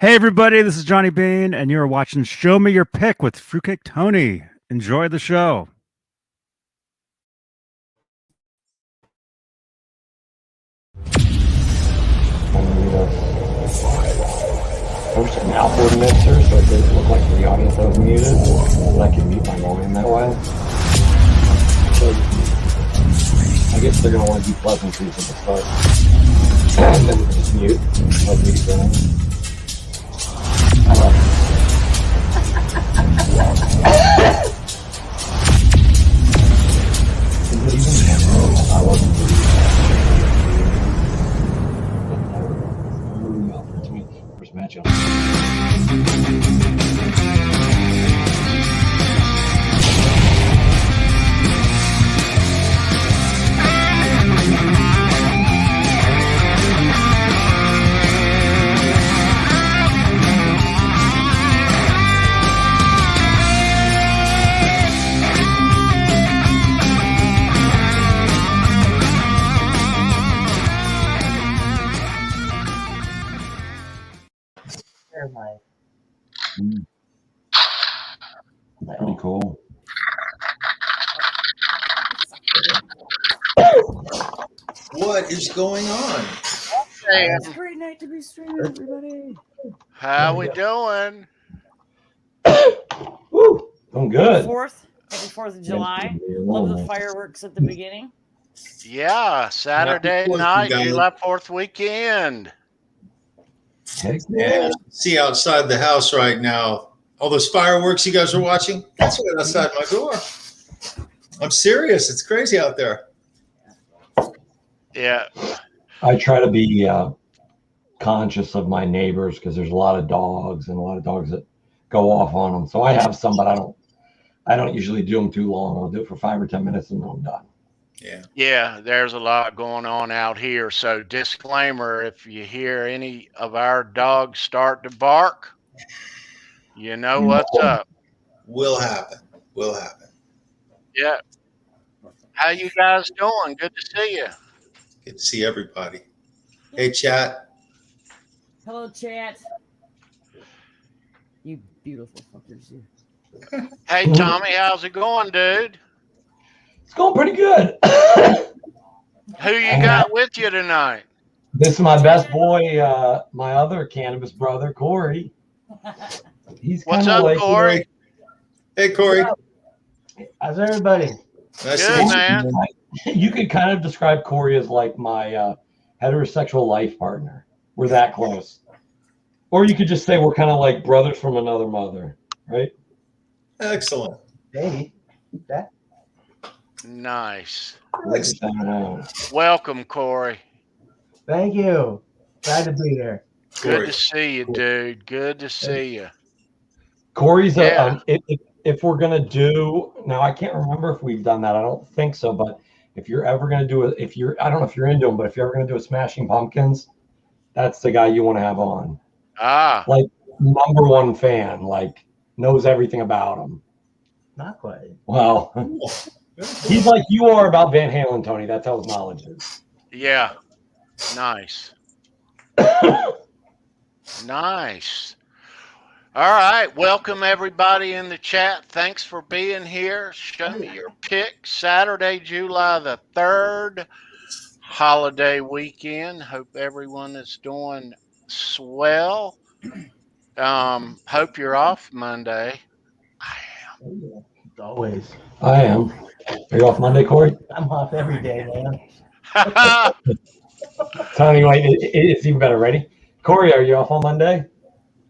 Hey everybody, this is Johnny Bean, and you're watching Show Me Your Pick with Fruitcake Tony. Enjoy the show. First an outboard mixer, so it doesn't look like the audience that was muted, but I can mute my volume that way. So I guess they're going to want to do pleasantries at the start. And then we can just mute. Let me get going. I love it. Is it even? I love it. First matchup. Pretty cool. What is going on? Hey, it's a great night to be streaming, everybody. How we doing? Woo! I'm good. Happy 4th of July. Love the fireworks at the beginning. Yeah, Saturday Happy 4th, night, you guys. July 4th weekend. Heck Yeah, see outside the house right now, all those fireworks you guys are watching, that's right outside my door. I'm serious. It's crazy out there. Yeah. I try to be conscious of my neighbors because there's a lot of dogs and a lot of dogs that go off on them. So I have some, but I don't usually do them too long. I'll do it for 5 or 10 minutes and then I'm done. Yeah. Yeah, there's a lot going on out here. So disclaimer, if you hear any of our dogs start to bark, you know what's up. Will happen. Will happen. Yeah. How you guys doing? Good to see you. Good to see everybody. Hey, chat. Hello, chat. You beautiful fuckers. You. Hey, Tommy, how's it going, dude? It's going pretty good. Who you got with you tonight? This is my best boy, my other cannabis brother, Corey. He's What's kinda up, like, Corey? Hey, Corey. How's everybody? Nice to Good, meet you. man. You could kind of describe Corey as like my heterosexual life partner. We're that close. Or you could just say we're kind of like brothers from another mother, right? Excellent. Hey, that. Nice. Welcome, Corey. Thank you. Glad to be here. Good Corey. to see you, dude. Good to see you. Corey's Yeah. if we're gonna do now, I can't remember if we've done that. I don't think so. But if you're ever gonna do it, I don't know if you're into them, but if you're ever gonna do a Smashing Pumpkins, that's the guy you want to have on. Ah, Like #1 fan, like knows everything about him. Not quite. Well, he's like you are about Van Halen, Tony. That's how his knowledge is. yeah. Nice. Nice. All right. Welcome, everybody in the chat. Thanks for being here. Show me your pick. Saturday, July the 3rd, holiday weekend. Hope everyone is doing swell. Hope you're off Monday. Always. I am. Are you off Monday, Corey? I'm off every day, man. Tony, wait, it's even better. Ready? Corey, are you off on Monday?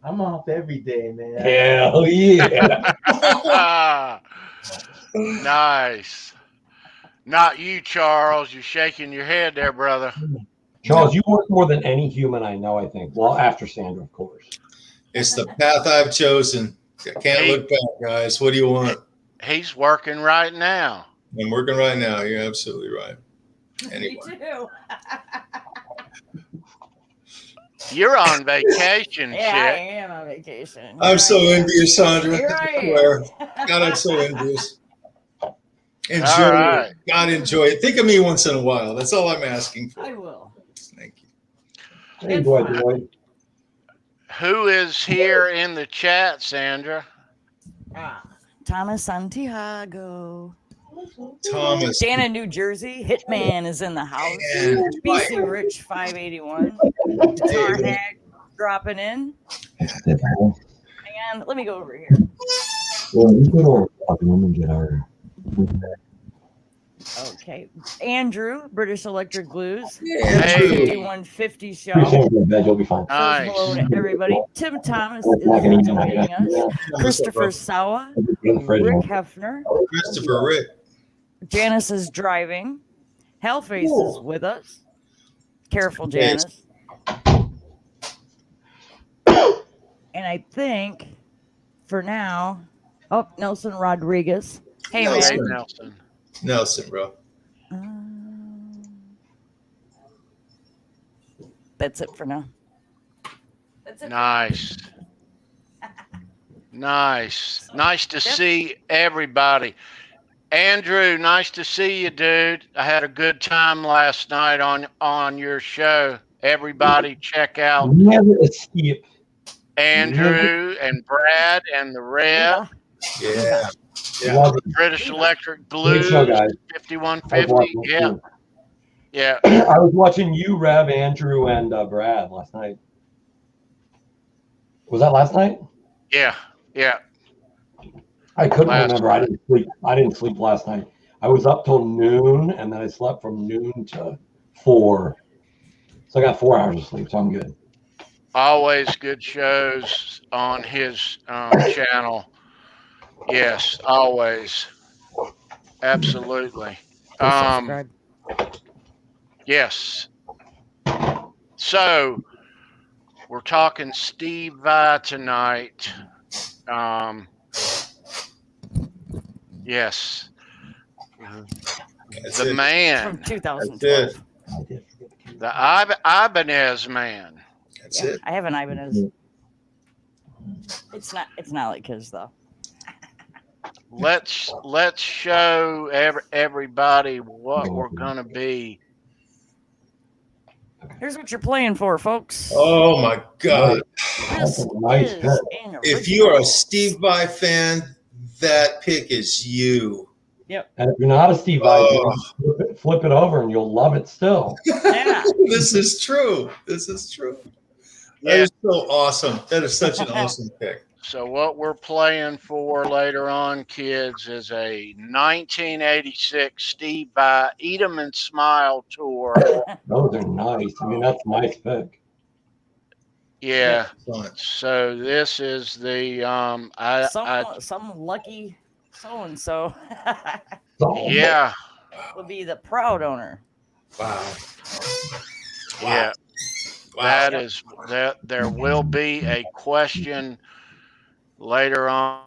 I'm off every day, man. Hell yeah. Nice. Not you, Charles. You're shaking your head there, brother. Charles, you work more than any human I know, I think. Well, after Sandra, of course. It's the path I've chosen. I can't look back, guys. What do you want? He's working right now. I'm working right now. You're absolutely right. Anyway. Me too. You're on vacation, Yeah, I chick. am on vacation. I'm so envious, Sandra. Here I am. Swear. God, I'm so envious. Enjoy All right. it. God, enjoy it. Think of me once in a while. That's all I'm asking for. I will. Thank you. Hey, boy. Who is here in the chat, Sandra? Thomas Santiago. Thomas. Dan in New Jersey. Hitman is in the house. And BC Rich 581. Guitar Hack dropping in. And let me go over here. Well, we go to our fucking room and get our. Okay. Andrew, British Electric Blues. Hey. 5150 show. Appreciate it, Ben. You'll be fine. Nice. Hello to everybody. Tim Thomas is Not gonna eat joining tonight, us. Christopher Sawa. Rick Hefner. Christopher Rick. Janice is driving. Hellface is with us. Careful, Janice. And I think for now, Nelson Rodriguez. Hey, Nelson. man. Nelson. Nelson, bro. That's it for now. That's it. Nice. Nice. Nice to see everybody. Andrew, nice to see you, dude. I had a good time last night on your show. Everybody check out Never escape. Andrew and Brad and the Rev. Yeah. Love it. British Electric Great Blues, show, guys. 5150. Yeah. Yeah. I was watching you, Rev, Andrew, and Brad last night. Was that last night? Yeah. Yeah. I couldn't Last remember. I didn't sleep. I didn't sleep last night. I was up till noon, and then I slept from noon to 4. So I got 4 hours of sleep, so I'm good. Always good shows on his channel. Yes, always. Absolutely. Subscribe. Yes. So we're talking Steve Vai tonight. Yes. That's The it. man, From 2012. the Ibanez man. That's it. I have an Ibanez. It's not like his though. Let's show everybody what we're gonna be. Here's what you're playing for, folks. Oh my God. This Nice is pick. an If you are a original. Steve Vai fan, that pick is you. Yep. And if you're not a Steve Vai, Oh. flip it over, and you'll love it still. Yeah. This is true. This is true. That Yeah. is so awesome. That is such an awesome pick. So what we're playing for later on, kids, is a 1986 Steve Vai Eat 'em and Smile tour. Those are nice. I mean, that's a nice pick. Yeah. Fun. So this is the Some lucky so and so So, yeah. will be the proud owner. Wow. Yeah. Wow. That is that there will be a question later on.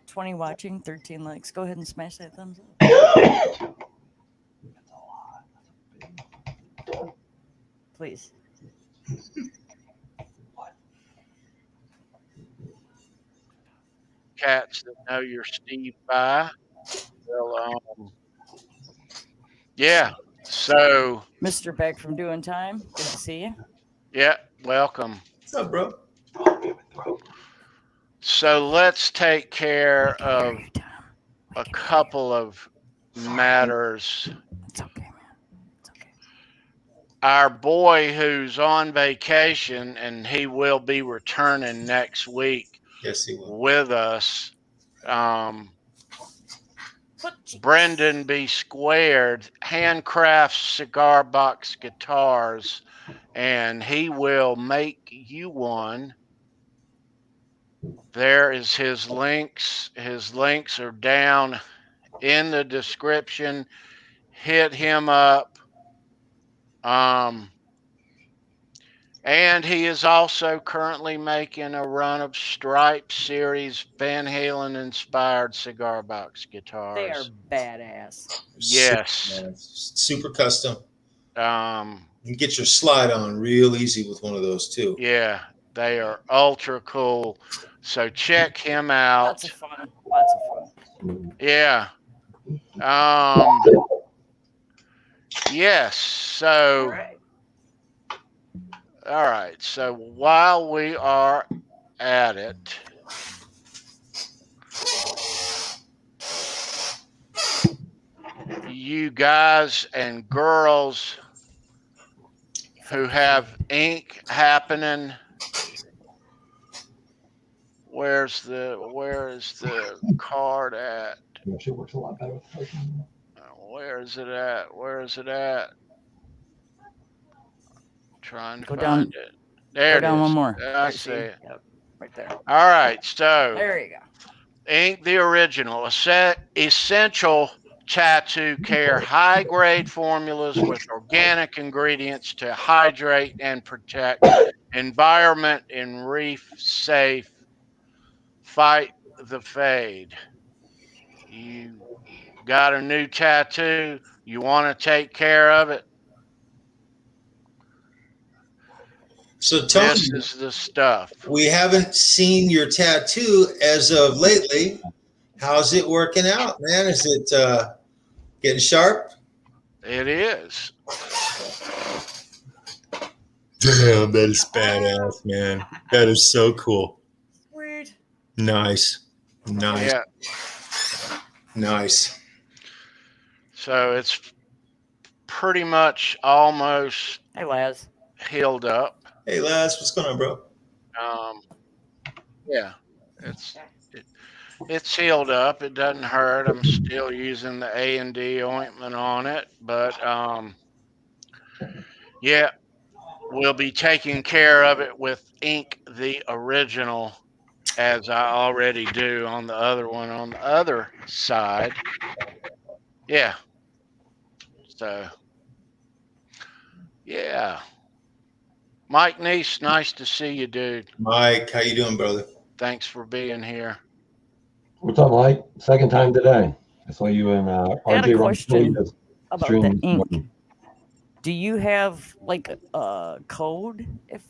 20 watching, 13 likes. Go ahead and smash that thumbs up. Please. Cats that know you're Steve Vai. Well, yeah. So Mr. Beck from Doing Time. Good to see you. yeah, welcome. What's up, bro? So let's take care of a couple of matters. It's okay, man. It's okay. Our boy who's on vacation, and he will be returning next week Yes, he will. with us. Brendan B. Squared handcrafts cigar box guitars, and he will make you one. There is his links. His links are down in the description. Hit him up. And he is also currently making a run of Stripe Series Van Halen inspired cigar box guitars. They are badass. Yes. Super custom. Um, You can get your slide on real easy with one of those too. yeah, they are ultra cool. So check him out. Lots of fun. Lots of fun. Yeah. Yes. All So right. All right. So while we are at it, you guys and girls who have ink happening, where is the card at? It actually works a lot better with protein. Where is it at? Where is it at? Trying to Go find down. it. There Go it down is. one more. I There, see it. Yep, right there. All right. So There you go. Ink the Original, essential tattoo care, high grade formulas with organic ingredients to hydrate and protect environment in reef safe. Fight the fade. You got a new tattoo, you want to take care of it. So Tony, This is the stuff. we haven't seen your tattoo as of lately. How's it working out, man? Is it getting sharp? It is. Damn, that is badass, man. That is so cool. Weird. Nice. Nice. Yeah. Nice. So it's pretty much almost Hey, Laz. healed up. Hey, Laz, what's going on, bro? Yeah, it's healed up. It doesn't hurt. I'm still using the A&D ointment on it, but yeah, we'll be taking care of it with Ink the Original, as I already do on the other one on the other side. Yeah. So yeah. Mike Neese, nice to see you, dude. Mike, how you doing, brother? Thanks for being here. What's up, Mike? Second time today. I saw you in I had a RJ question Rodriguez about stream the this ink. morning. Do you have like a code if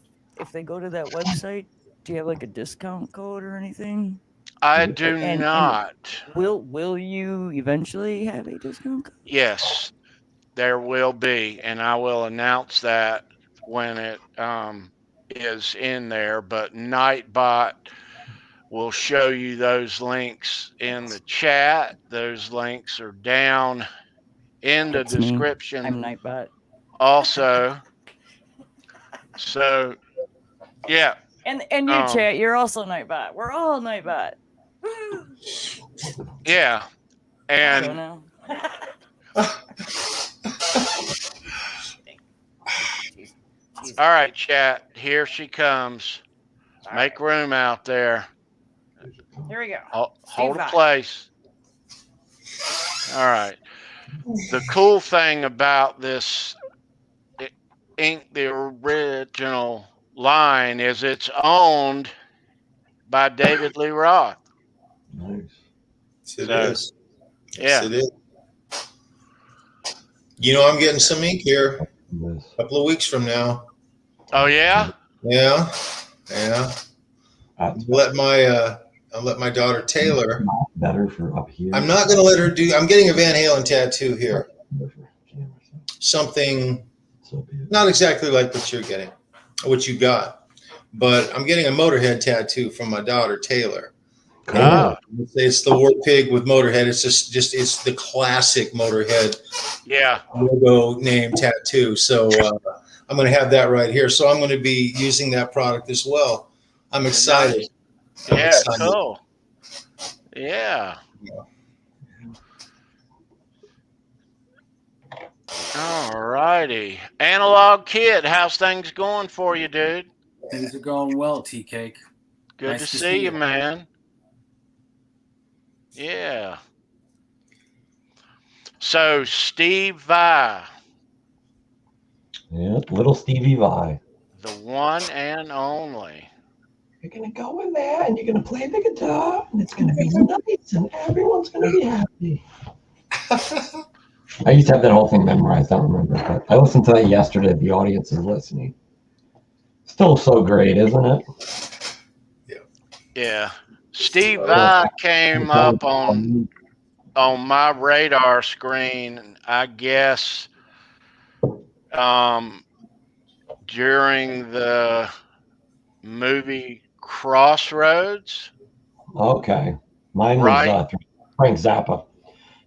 they go to that website? Do you have like a discount code or anything? I do And not. will you eventually have a discount code? Yes, there will be, and I will announce that when it is in there. But Nightbot will show you those links in the chat. Those links are down in the That's me. description I'm Nightbot. also. So, yeah. And you chat, you're also Nightbot. We're all Nightbot. Woo! Yeah. I don't And know. all right, chat. Here she comes. Make room out there. Here we go. Hold a place. All right. The cool thing about this Ink the Original line is it's owned by David Lee Roth. Nice. Yes, it is. Yeah. Yes, it is. You know, I'm getting some ink here Yes. a couple of weeks from now. Oh yeah? Yeah. Yeah. I'll let my daughter Taylor. Better for up here. I'm not going to let her do. I'm getting a Van Halen tattoo here. Something not exactly like what you're getting, what you got, but I'm getting a Motorhead tattoo from my daughter Taylor. Ah. It's the War Pig with Motorhead. It's just it's the classic Motorhead logo name tattoo. So I'm going to have that right here. So I'm going to be using that product as well. I'm excited. Yeah, excited. Cool. Yeah. All righty. Analog Kid, how's things going for you, dude? Things are going well, T-Cake. Good Nice to see you, man. Yeah. So, Steve Vai. Yeah, little Stevie Vai. The one and only. You're going to go in there and you're going to play the guitar and it's going to be nice and everyone's going to be happy. I used to have that whole thing memorized. I don't remember, but I listened to that yesterday. The audience is listening. Still so great, isn't it? Yeah. Steve Vai came up on my radar screen, I guess, during the movie Crossroads. Okay. Mine was Right? Frank Zappa.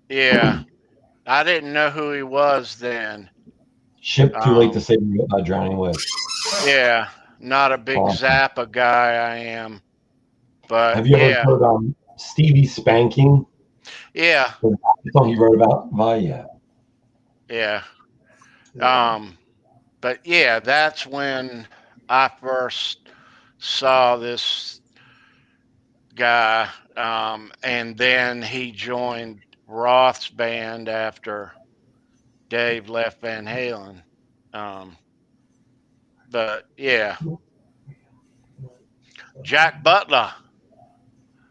Yeah. I didn't know who he was then. Ship Too Late to Save You, Drowning With. Yeah. Not a big Awesome. Zappa guy I am. But have you ever heard Stevie Spanking? Yeah. The song he wrote about? Yeah. Yeah. But yeah, that's when I first saw this guy. And then he joined Roth's band after Dave left Van Halen. But yeah. Jack Butler.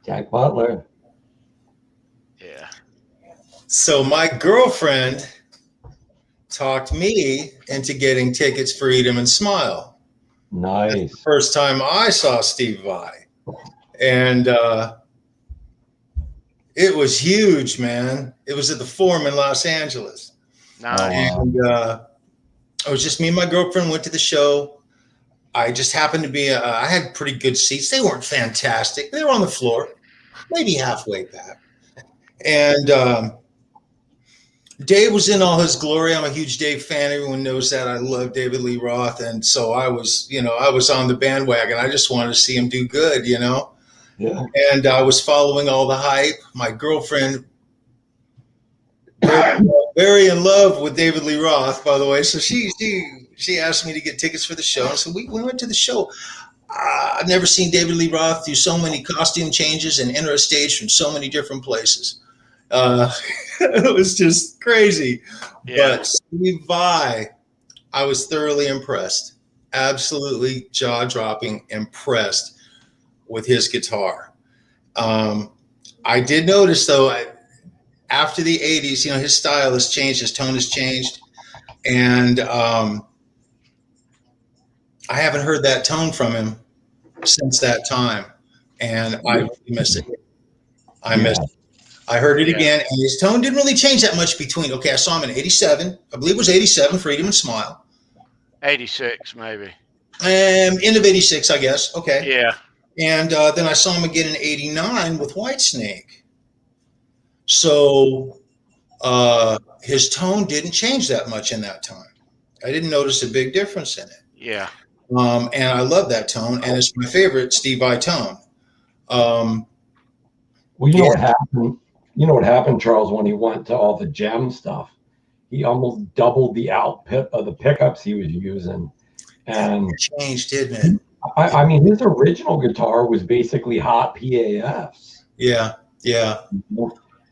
Jack Butler. Yeah. So my girlfriend talked me into getting tickets for Eat 'em and Smile. Nice. That's the first time I saw Steve Vai. And it was huge, man. It was at the Forum in Los Angeles. Nice. And it was just me and my girlfriend went to the show. I just happened to be, I had pretty good seats. They weren't fantastic. They were on the floor, maybe halfway back. And Dave was in all his glory. I'm a huge Dave fan. Everyone knows that. I love David Lee Roth. And so I was on the bandwagon. I just wanted to see him do good, Yeah. And I was following all the hype. My girlfriend, very in love with David Lee Roth, by the way. So she asked me to get tickets for the show. So we went to the show. I've never seen David Lee Roth do so many costume changes and enter a stage from so many different places. It was just crazy. Yeah. But Steve Vai, I was thoroughly impressed. Absolutely jaw-dropping impressed with his guitar. I did notice, though, after the 80s, his style has changed, his tone has changed. And I haven't heard that tone from him since that time. And I miss it. I miss it. I heard it again, and his tone didn't really change that much between. Okay, I saw him in '87. I believe it was '87 for Eat 'em and Smile. 86, maybe. End of '86, I guess. Okay. Yeah. And then I saw him again in '89 with Whitesnake. So his tone didn't change that much in that time. I didn't notice a big difference in it. Yeah. And I love that tone, and it's my favorite Steve Vai tone. Well, you know what happened? You know what happened, Charles, when he went to all the gem stuff? He almost doubled the output of the pickups he was using. And it changed, didn't it? I mean, his original guitar was basically hot PAFs. Yeah, yeah.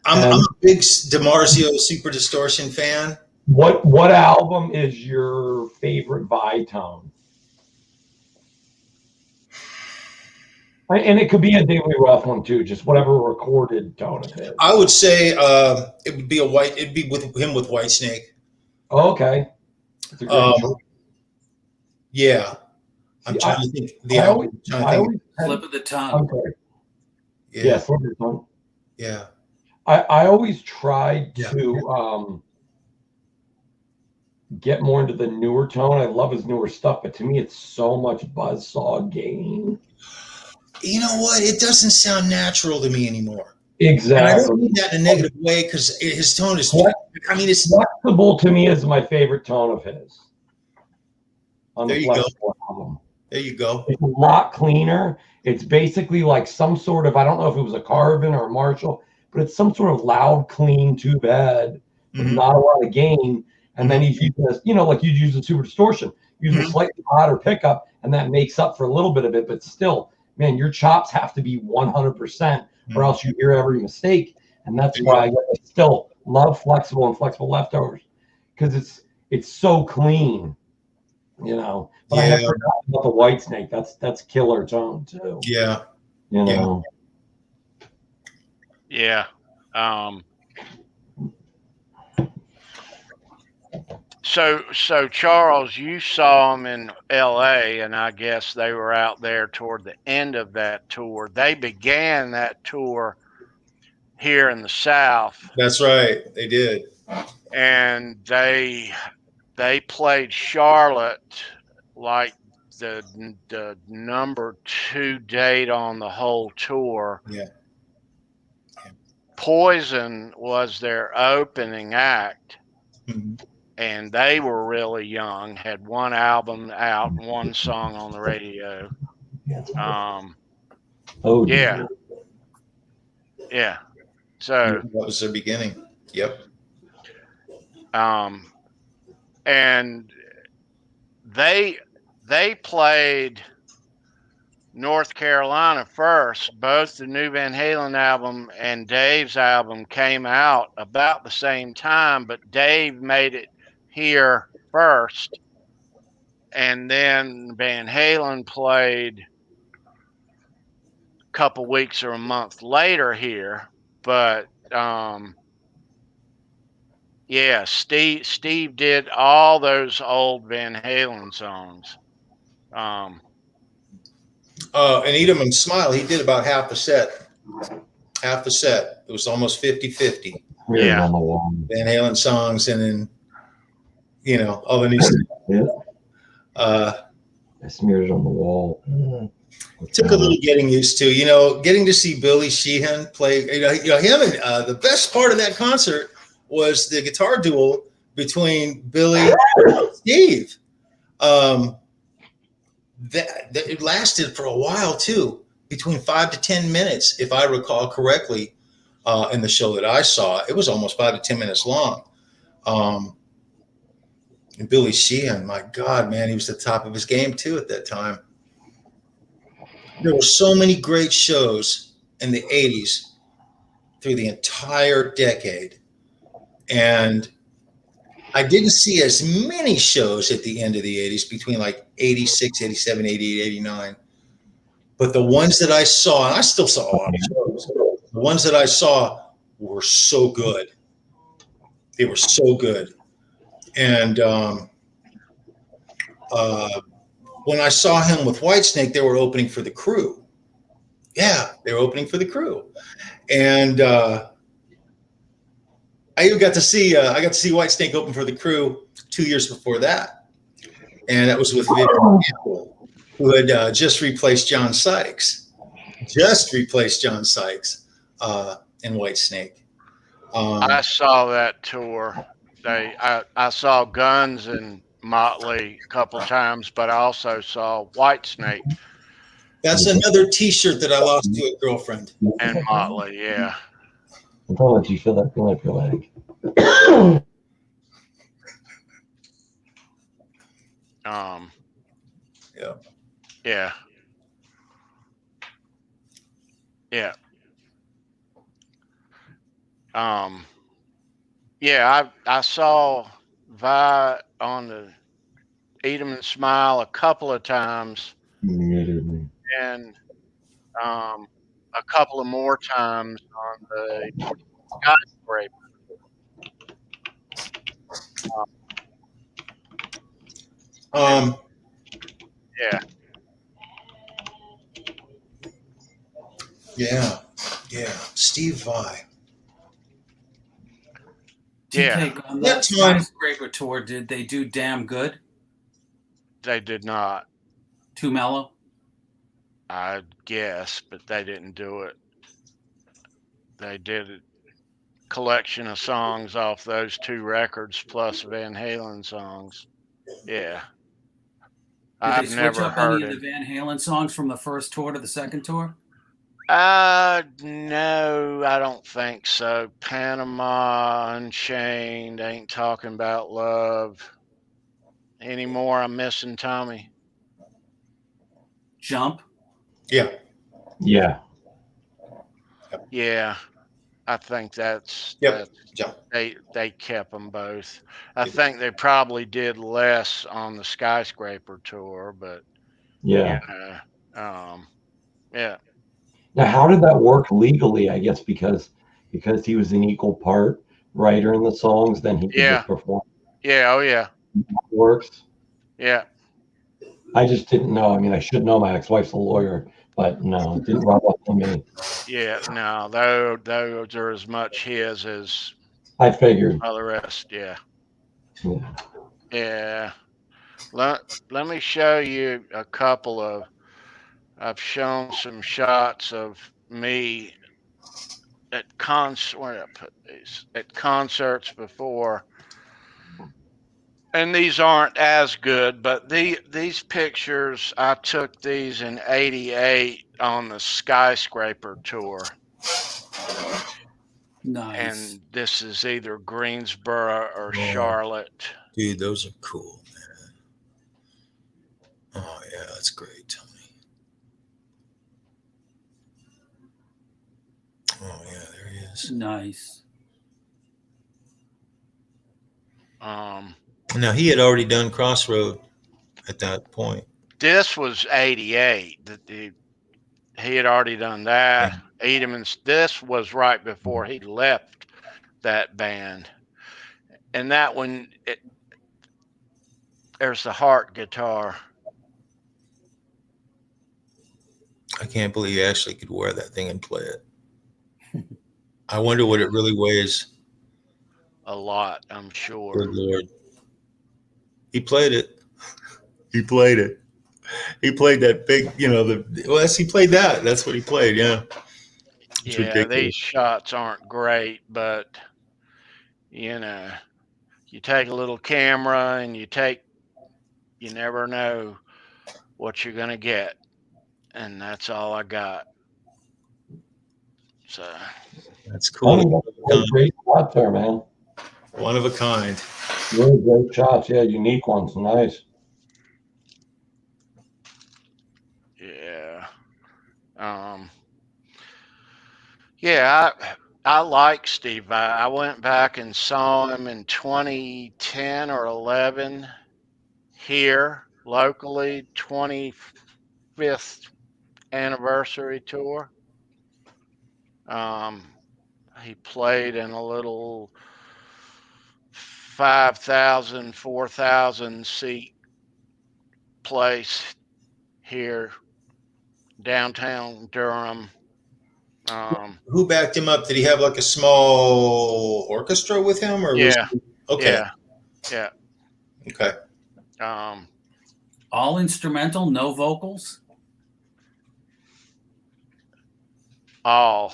I'm a big DiMarzio Super Distortion fan. What album is your favorite Vai tone? And it could be a Daily Rough one too, just whatever recorded tone of his. I would say it would be it'd be with him with Whitesnake. Oh, okay. Yeah. I'm trying to think the album. Flip of the tongue. Okay. Yeah, flip of the tongue. Yeah. I always tried to get more into the newer tone. I love his newer stuff, but to me it's so much buzzsaw gain. You know what? It doesn't sound natural to me anymore. Exactly. And I don't mean that in a negative way because his tone is. I mean, it's Flexible to me is my favorite tone of his. There you go. Album. There you go. It's a lot cleaner. It's basically like some sort of, I don't know if it was a Carvin or a Marshall, but it's some sort of loud, clean tube head with not a lot of gain. And then he's using this, like you'd use a Super Distortion, use a slightly hotter pickup, and that makes up for a little bit of it, but still. Man, your chops have to be 100% or else you hear every mistake. And that's why I still love flexible and flexible leftovers because it's so clean, But I have forgotten about the Whitesnake. That's killer tone too. Yeah. Yeah. So Charles, you saw them in LA, and I guess they were out there toward the end of that tour. They began that tour here in the South. That's right. They did. And they played Charlotte like the number 2 date on the whole tour. Yeah. Poison was their opening act, Mm-hmm. and they were really young, had 1 album out, 1 song on the radio. Oh, Yeah. So that was their beginning. Yep. And they played North Carolina first. Both the new Van Halen album and Dave's album came out about the same time, but Dave made it here first, and then Van Halen played a couple weeks or a month later here. But yeah, Steve did all those old Van Halen songs. And Eat 'em and Smile, he did about half the set. Half the set. It was almost 50-50. Yeah. On the wall. Van Halen songs, and then, you know, all the new stuff. Yeah. I smeared it on the wall. Took a little getting used to, you know, getting to see Billy Sheehan play. You know him. And the best part of that concert was the guitar duel between Billy and Steve. That it lasted for a while too, between 5 to 10 minutes, if I recall correctly. In the show that I saw, it was almost 5 to 10 minutes long. And Billy Sheehan, my God, man, he was at the top of his game too at that time. There were so many great shows in the 80s through the entire decade. And I didn't see as many shows at the end of the 80s, between like 86, 87, 88, 89. But the ones that I saw, and I still saw a lot of shows, the ones that I saw were so good. They were so good. And when I saw him with Whitesnake, they were opening for the Crew. Yeah, they were opening for the Crew. And I even got to see Whitesnake open for the Crew 2 years before that. And that was with Vivian Campbell, who had just replaced John Sykes. In Whitesnake. I saw that tour. I saw Guns and Motley a couple times, but I also saw Whitesnake. That's another T-shirt that I lost to a girlfriend. And Motley, yeah. I'm gonna let you feel that feeling up your leg. Yeah. I saw Vi on the Eat 'em and Smile a couple of times, and a couple of more times on the Skyscraper. Yeah. Steve Vai. TK, on that Skyscraper tour, did they do Damn Good? They did not. Too mellow? I guess, but they didn't do it. They did a collection of songs off those 2 records plus Van Halen songs. Yeah. Did they switch up any of the Van Halen songs from the first tour to the second tour? No, I don't think so. Panama, Unchained, Ain't Talking About Love. Any more I'm missing, Tommy? Jump? Yeah. I think that's Jump. They kept them both. I think they probably did less on the Skyscraper tour, but yeah. Now, how did that work legally? I guess because he was an equal part writer in the songs, then he could just perform. Yeah. Oh yeah. Works. Yeah. I just didn't know. I mean, I should know. My ex-wife's a lawyer, but no, it didn't rub off on me. Yeah, no, those are as much his as I figured. All the rest, yeah. Let me show you a couple of. I've shown some shots of me at where did I put these? At concerts before. And these aren't as good, but these pictures, I took these in '88 on the Skyscraper tour. Nice. And this is either Greensboro or Charlotte. Dude, those are cool, man. Oh, yeah, that's great, Tony. Oh, yeah, there he is. Nice. Now, he had already done Crossroad at that point. This was '88. He had already done that. Edelman's. This was right before he left that band. And that one, there's the Hart guitar. I can't believe you actually could wear that thing and play it. I wonder what it really weighs. A lot, I'm sure. Good Lord. He played it. He played it. He played that big, he played that. That's what he played, yeah. It's yeah, ridiculous. These shots aren't great, but, you take a little camera and you never know what you're going to get. And that's all I got. So. That's cool. Great shot there, man. One of a kind. Really great shots. Yeah, unique ones. Nice. Yeah. Yeah, I like Steve Vai. I went back and saw him in 2010 or 11 here locally, 25th anniversary tour. He played in a little 5,000, 4,000 seat place here downtown Durham. Who backed him up? Did he have like a small orchestra with him, or yeah, okay, yeah, okay. All instrumental, no vocals. All.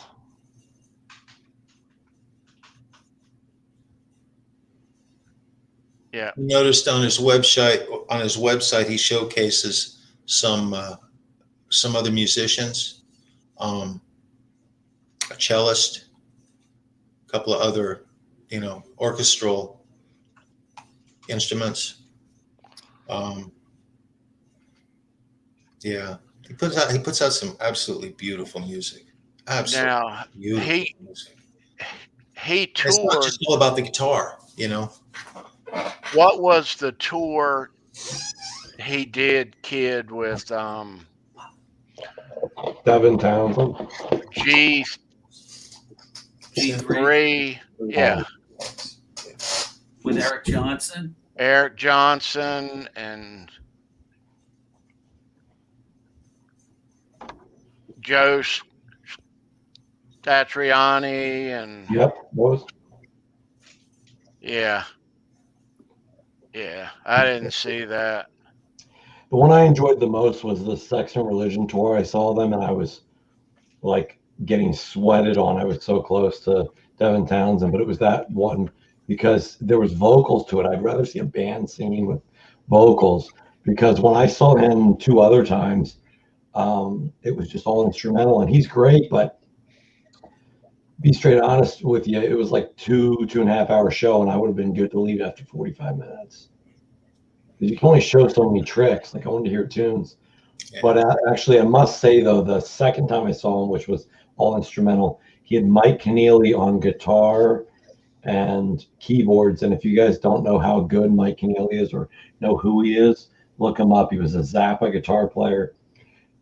Yeah. Noticed on his website, he showcases some other musicians, a cellist, a couple of other, orchestral instruments. Yeah, he puts out some absolutely beautiful music. Absolutely now, beautiful music. He toured. It's not just all about the guitar, What was the tour he did, kid, with Devin Townsend. G3? Yeah. With Eric Johnson? Eric Johnson and Joe Satriani and Yep, those. Yeah, I didn't see that. The one I enjoyed the most was the Sex and Religion tour. I saw them and I was like getting sweated on. I was so close to Devin Townsend, but it was that one because there was vocals to it. I'd rather see a band singing with vocals because when I saw him 2 other times, it was just all instrumental, and he's great, but be straight honest with you, it was like 2.5 hour show, and I would have been good to leave after 45 minutes. You can only show so many tricks. Like I wanted to hear tunes. Yeah. But actually, I must say though, the second time I saw him, which was all instrumental, he had Mike Keneally on guitar and keyboards. And if you guys don't know how good Mike Keneally is or know who he is, look him up. He was a Zappa guitar player,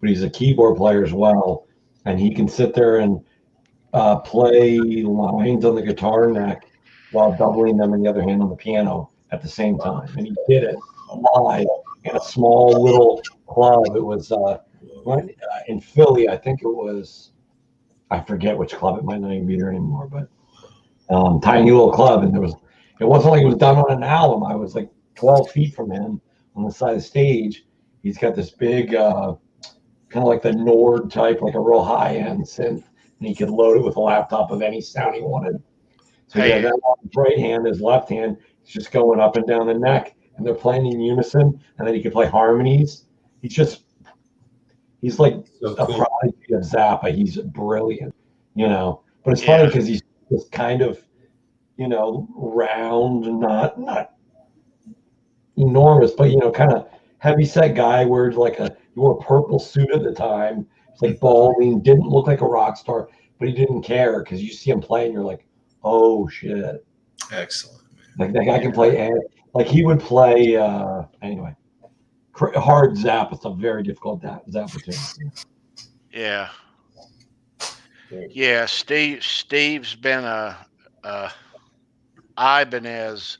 but he's a keyboard player as well. And he can sit there and play lines on the guitar neck while doubling them in the other hand on the piano at the same time. And he did it live in a small little club. It was in Philly. I think it was, I forget which club. It might not even be there anymore, but tiny little club. And it wasn't like it was done on an album. I was like 12 feet from him on the side of the stage, he's got this big, kind of like the Nord type, like a real high-end synth, and he could load it with a laptop of any sound he wanted. So Hey. yeah, that on his right hand, his left hand is just going up and down the neck, and they're playing in unison, and then he can play harmonies. He's like So a cool. prodigy of Zappa. He's brilliant, you know. But it's funny because he's just kind of, you know, round, not enormous, but you know, kind of heavy set guy. Wears like he wore a purple suit at the time. It's like balding, didn't look like a rock star, but he didn't care because you see him play and you're like, oh shit. Excellent. Like that guy can play, and like he would play. Anyway, hard Zappa. It's a very difficult Zappa too. Yeah. Yeah. Steve's been a Ibanez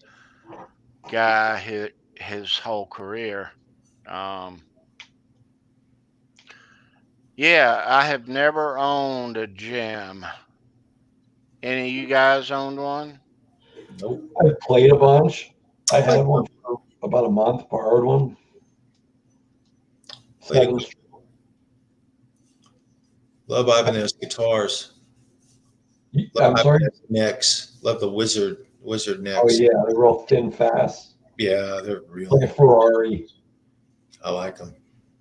guy his whole career. Yeah, I have never owned a gem. Any of you guys owned one? Nope. I played a bunch. I had one for about a month, borrowed one. Love Ibanez guitars. I'm sorry? Necks. Love the wizard necks. Oh yeah, they're real thin, fast. Yeah, they're real. Like a Ferrari. I like them.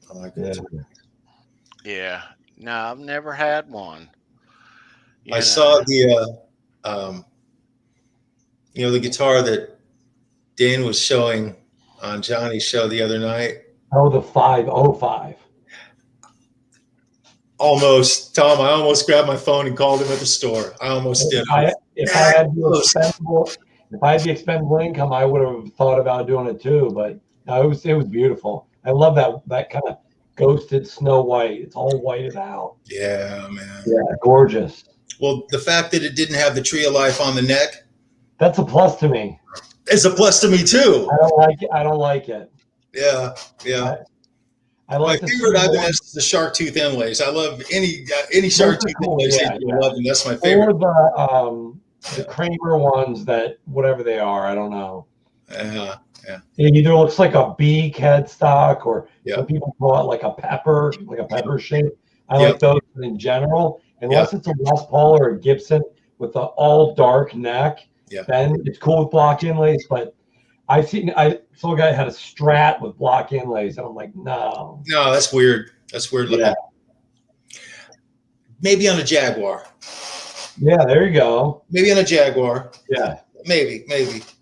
I like them too. Yeah. No, I've never had one. I saw the the guitar that Dan was showing on Johnny's show the other night. Oh, the 505. Almost, Tom. I almost grabbed my phone and called him at the store. I almost did. If I had the expendable income, I would have thought about doing it too. But no, it was beautiful. I love that kind of ghosted Snow White. It's all whited out. Yeah, man. Yeah, gorgeous. Well, the fact that it didn't have the Tree of Life on the neck, that's a plus to me. It's a plus to me too. I don't like it. Yeah, yeah. I like my favorite Ibanez is the shark tooth inlays. I love any shark tooth inlays that you love, and that's my favorite. Or the Kramer ones that whatever they are, I don't know. Yeah. It either looks like a beak headstock, or some people call it like a pepper shape. I like those in general, unless it's a Les Paul or a Gibson with the all dark neck. Yeah. Then it's cool with block inlays, but I saw a guy had a Strat with block inlays, and I'm like, no, that's weird. That's weird looking. Yeah. Maybe on a Jaguar. Yeah, there you go. Maybe on a Jaguar. Yeah. Maybe.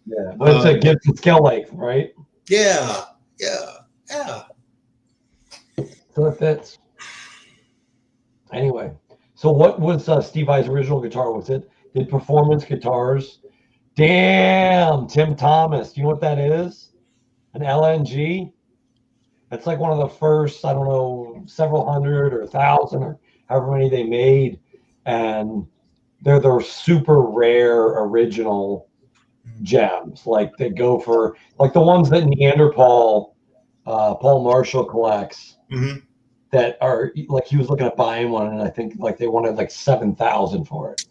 Yeah, but it's a Gibson scale length, right? Yeah. So it fits. Anyway, so what was Steve Vai's original guitar? Was it Performance Guitars? Damn, Tim Thomas. Do you know what that is? An LNG? That's like one of the first, I don't know, several hundred or 1,000 or however many they made. And they're the super rare original gems. Like they go for, like the ones that Neanderthal, Paul Marshall collects. Mm-hmm. That are like, he was looking at buying one, and I think like they wanted like 7,000 for it.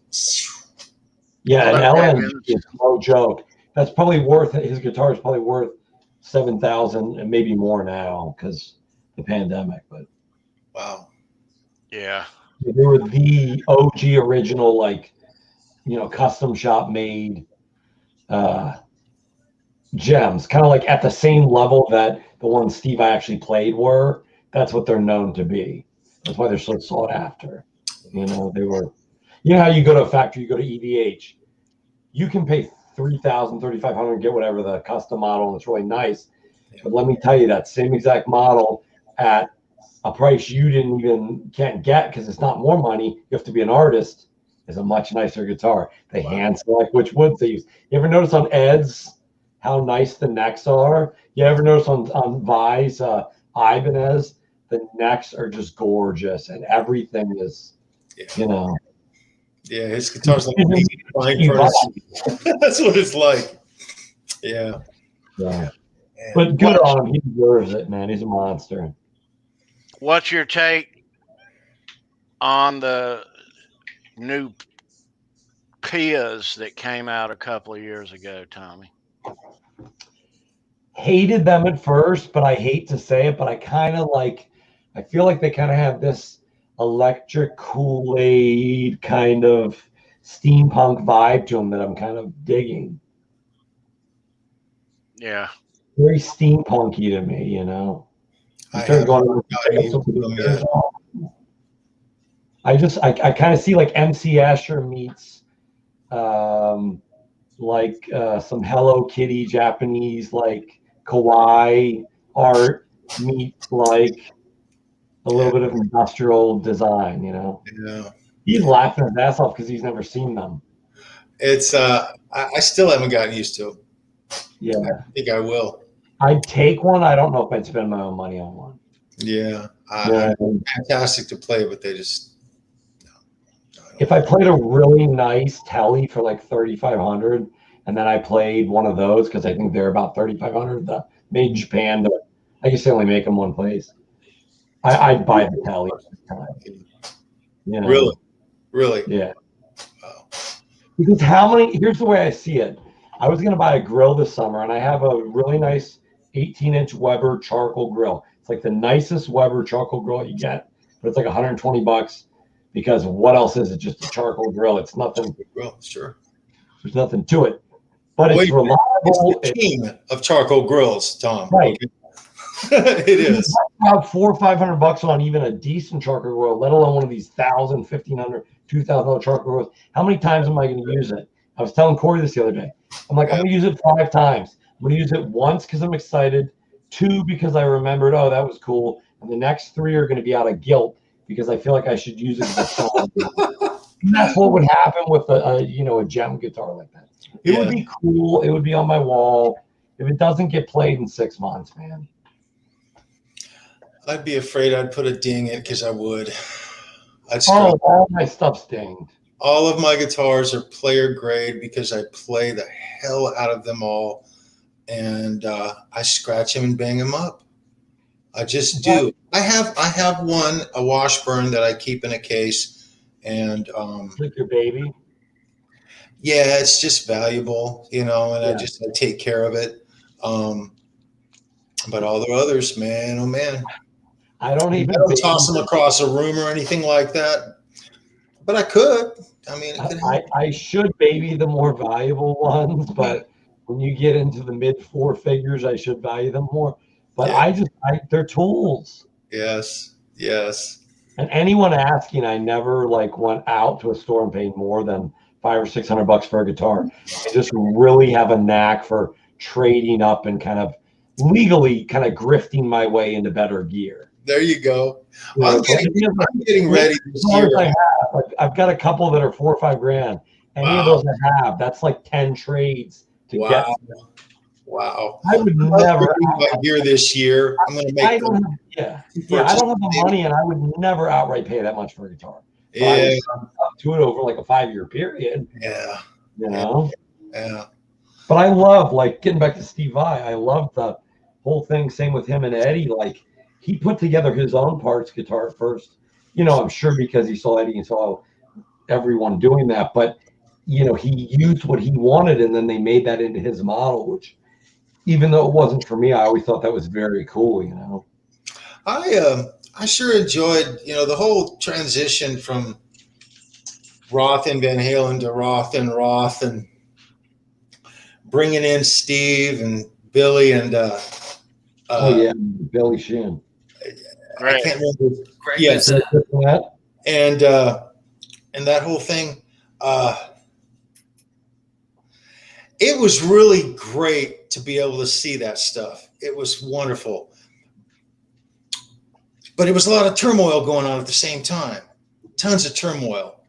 Yeah, and LNG is no joke. That's probably worth it. His guitar is probably worth 7,000 and maybe more now because the pandemic. But wow, yeah, they were the OG original, like, custom shop made gems, kind of like at the same level that the ones Steve I actually played were. That's what they're known to be. That's why they're so sought after. They were. You know how you go to a factory, you go to EVH, you can pay $3,000, $3,500 and get whatever the custom model, and it's really nice. Yeah. But let me tell you, that same exact model at a price you can't get because it's not more money. You have to be an artist. Is a much nicer guitar. They hand select which woods they use. You ever notice on Ed's how nice the necks are? You ever notice on Vai's Ibanez, the necks are just gorgeous, and everything is, Yeah, his guitar's like a fine person. That's what it's like. Yeah. Man. But good on him. He deserves it, man. He's a monster. What's your take on the new Pias that came out a couple of years ago, Tommy? hated them at first, but I hate to say it, but I feel like they kind of have this electric Kool-Aid kind of steampunk vibe to them that I'm kind of digging. Yeah. Very steampunky to me, you know. I kind of see like MC Escher meets like some Hello Kitty Japanese like kawaii art meets like a little bit of industrial design, you know. Yeah. He's laughing his ass off because he's never seen them. It's I still haven't gotten used to them. Yeah. I think I will. I'd take one. I don't know if I'd spend my own money on one. Yeah. Yeah. Fantastic to play, but they just if I played a really nice telly for like $3,500 and then I played one of those because I think they're about $3,500, the made in Japan, but I guess they only make them one place. I'd buy the telly. You know? Really? Yeah. Wow. Because here's the way I see it. I was going to buy a grill this summer, and I have a really nice 18-inch Weber charcoal grill. It's like the nicest Weber charcoal grill you get, but it's like $120 because what else is it? Just a charcoal grill. It's nothing. Well, sure. There's nothing to it, but it's reliable. It's the king of charcoal grills, Tom. Right. Okay. It is. About $400 or $500 on even a decent charcoal grill, let alone one of these $1,000, $1,500, $2,000 charcoal grills. How many times am I going to use it? I was telling Corey this the other day. I'm like, I'm going to use it 5 times. I'm going to use it once because I'm excited, 2 because I remembered, oh, that was cool, and the next 3 are going to be out of guilt because I feel like I should use it. And that's what would happen with a gem guitar like that. It would be cool. It would be on my wall. If it doesn't get played in 6 months, man. I'd be afraid I'd put a ding in because I would. All my stuff's dinged. All of my guitars are player grade because I play the hell out of them all, and I scratch them and bang them up. I just do. I have a Washburn that I keep in a case, and like your baby. Yeah, it's just valuable, and I take care of it. But all the others, man, oh man. I don't toss them across a room or anything like that, but I could. I mean, I should baby the more valuable ones, but when you get into the mid 4 figures, I should value them more. But they're tools. Yes. And anyone asking, I never went out to a store and paid more than $500 or $600 for a guitar. I just really have a knack for trading up and kind of legally grifting my way into better gear. There you go. I'm getting ready this year. I've got a couple that are $4 or $5 grand. Any of those I have, that's like 10 trades to get. Wow. I would never my gear this year. I'm going to make. I don't have the money, and I would never outright pay that much for a guitar. So I would up to it over like a 5-year period. Yeah. Yeah. But I love getting back to Steve Vai. I love the whole thing. Same with him and Eddie. He put together his own parts guitar first. I'm sure because he saw Eddie and saw everyone doing that. But he used what he wanted, and then they made that into his model. Which, even though it wasn't for me, I always thought that was very cool. I sure enjoyed the whole transition from Roth and Van Halen to Roth and bringing in Steve and Billy and Billy Sheehan. I can't remember. Great yes, and that whole thing. It was really great to be able to see that stuff. It was wonderful, but it was a lot of turmoil going on at the same time. Tons of turmoil,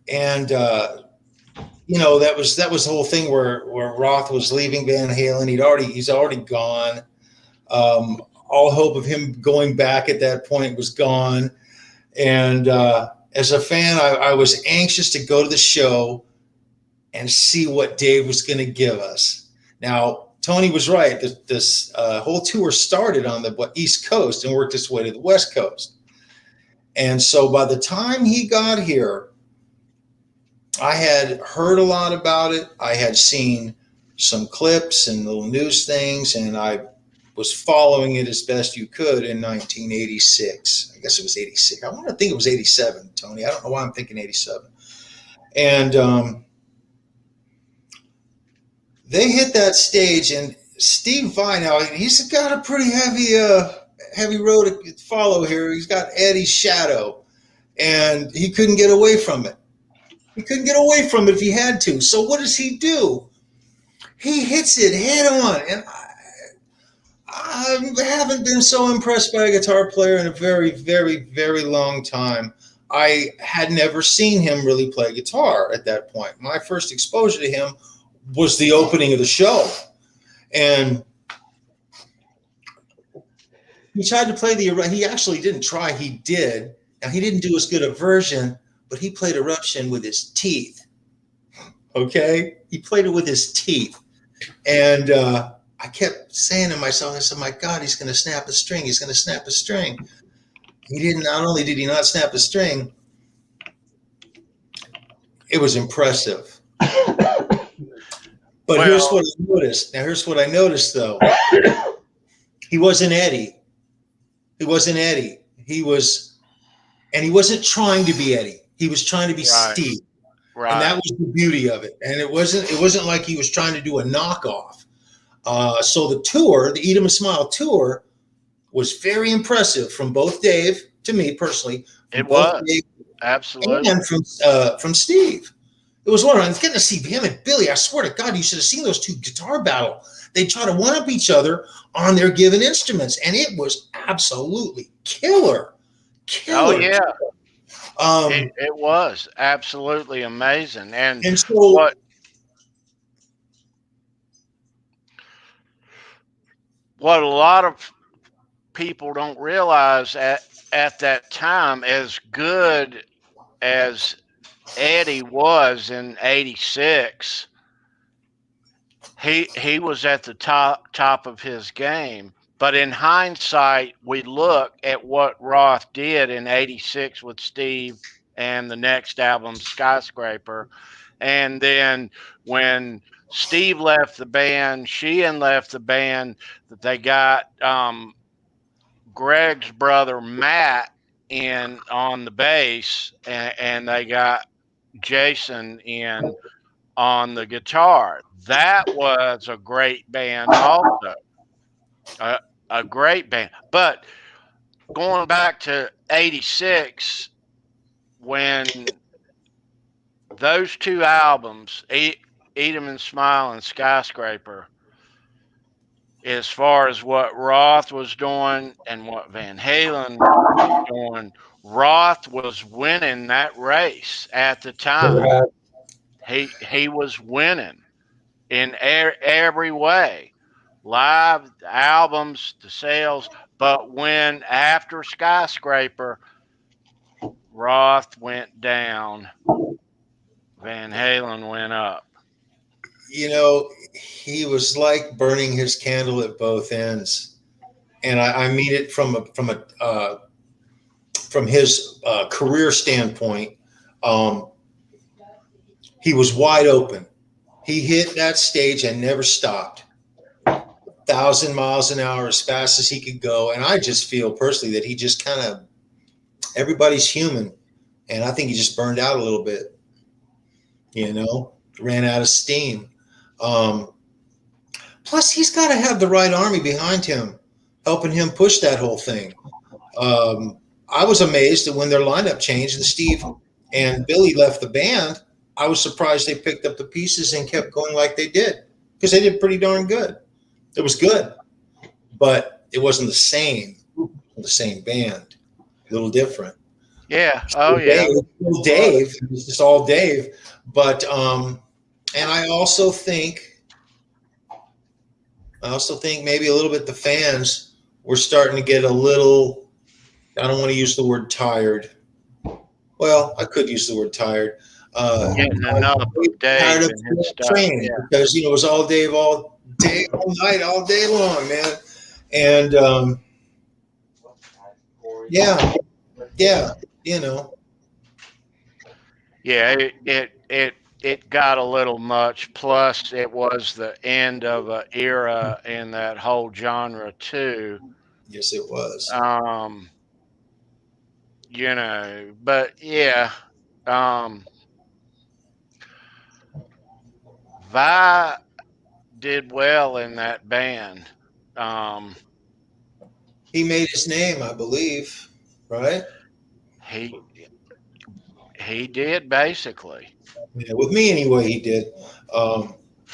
and that was the whole thing where Roth was leaving Van Halen. He's already gone. All hope of him going back at that point was gone. And as a fan, I was anxious to go to the show and see what Dave was going to give us. Now, Tony was right. This whole tour started on the East Coast and worked its way to the West Coast. And so by the time he got here, I had heard a lot about it. I had seen some clips and little news things, and I was following it as best you could in 1986. I guess it was 86. I want to think it was 87, Tony. I don't know why I'm thinking 87. And they hit that stage, and Steve Vai, now he's got a pretty heavy road to follow here. He's got Eddie's shadow, and he couldn't get away from it. He couldn't get away from it if he had to. So what does he do? He hits it head on, and I haven't been so impressed by a guitar player in a very, very, very long time. I had never seen him really play guitar at that point. My first exposure to him was the opening of the show. And he tried to play he actually didn't try, he did. Now, he didn't do as good a version, but he played Eruption with his teeth. Okay? He played it with his teeth. And I kept saying to myself, I said, my God, he's going to snap a string. He's going to snap a string. He didn't. Not only did he not snap a string, it was impressive. But here's what I noticed. Now, here's what I noticed, though. He wasn't Eddie. He wasn't Eddie. He wasn't trying to be Eddie. He was trying to be Steve. Right. And that was the beauty of it. And it wasn't like he was trying to do a knockoff. So the tour, the Eat 'em and Smile tour, was very impressive from both Dave, to me personally. It was. Dave, absolutely. And from Steve. It was wonderful. I was getting to see him and Billy. I swear to God, you should have seen those two guitar battle. They try to one-up each other on their given instruments, and it was absolutely killer. Oh, yeah. It was absolutely amazing. And so what a lot of people don't realize at that time, as good as Eddie was in 86, he was at the top of his game. But in hindsight, we look at what Roth did in 86 with Steve and the next album, Skyscraper. And then when Steve left the band, Sheehan left the band, that they got Greg's brother, Matt, in on the bass, and they got Jason in on the guitar. That was a great band also. A great band. But going back to 86, when those two albums, Eat 'em and Smile and Skyscraper, as far as what Roth was doing and what Van Halen was doing, Roth was winning that race at the time. He was winning in every way. Live, albums, the sales. But when after Skyscraper, Roth went down, Van Halen went up. You know, he was like burning his candle at both ends. And I mean it from his career standpoint. He was wide open. He hit that stage and never stopped. 1,000 miles an hour as fast as he could go. And I just feel personally that he just kind of, everybody's human. And I think he just burned out a little bit, ran out of steam. Plus, he's got to have the right army behind him, helping him push that whole thing. I was amazed that when their lineup changed and Steve and Billy left the band, I was surprised they picked up the pieces and kept going like they did, because they did pretty darn good. It was good, but it wasn't the same band, a little different. Yeah. Oh, yeah. Dave, it was just all Dave. But, and I also think maybe a little bit the fans were starting to get a little, I don't want to use the word tired. Well, I could use the word tired. Getting enough of Dave tired of and his stuff. training, because, it was all Dave, all day, all night, all day long, man. And, yeah. it got a little much. Plus, it was the end of an era in that whole genre too. Yes, it was. You know, but yeah, Vi did well in that band. He made his name, I believe, right? He did basically. Yeah, with me anyway, he did.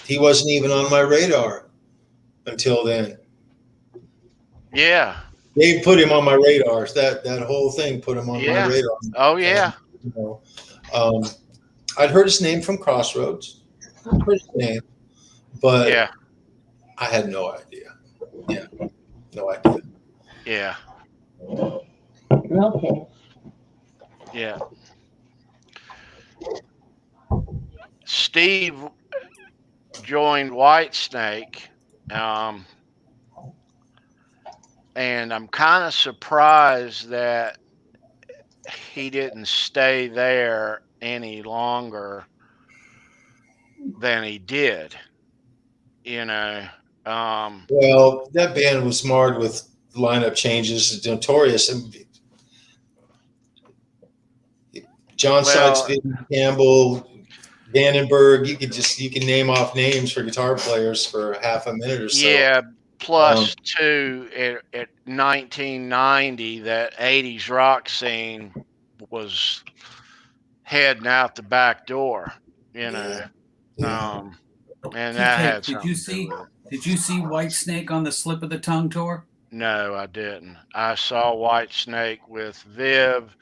He wasn't even on my radar until then. Yeah. They put him on my radar. That whole thing put him on my radar. Oh yeah. You know, I'd heard his name from Crossroads. I'd heard his name, but yeah, I had no idea. Yeah, no idea. Yeah. Okay. Yeah. Steve joined Whitesnake, and I'm kind of surprised that he didn't stay there any longer than he did. You know, Well, that band was marred with lineup changes. It's notorious. And John Sykes, Vinnie Campbell, Vandenberg. You can name off names for guitar players for half a minute or so. Yeah. Plus, too, at 1990, that 80s rock scene was heading out the back door. You know, and that had something to do with it. Did you see Whitesnake on the Slip of the Tongue tour? No, I didn't. I saw Whitesnake with Viv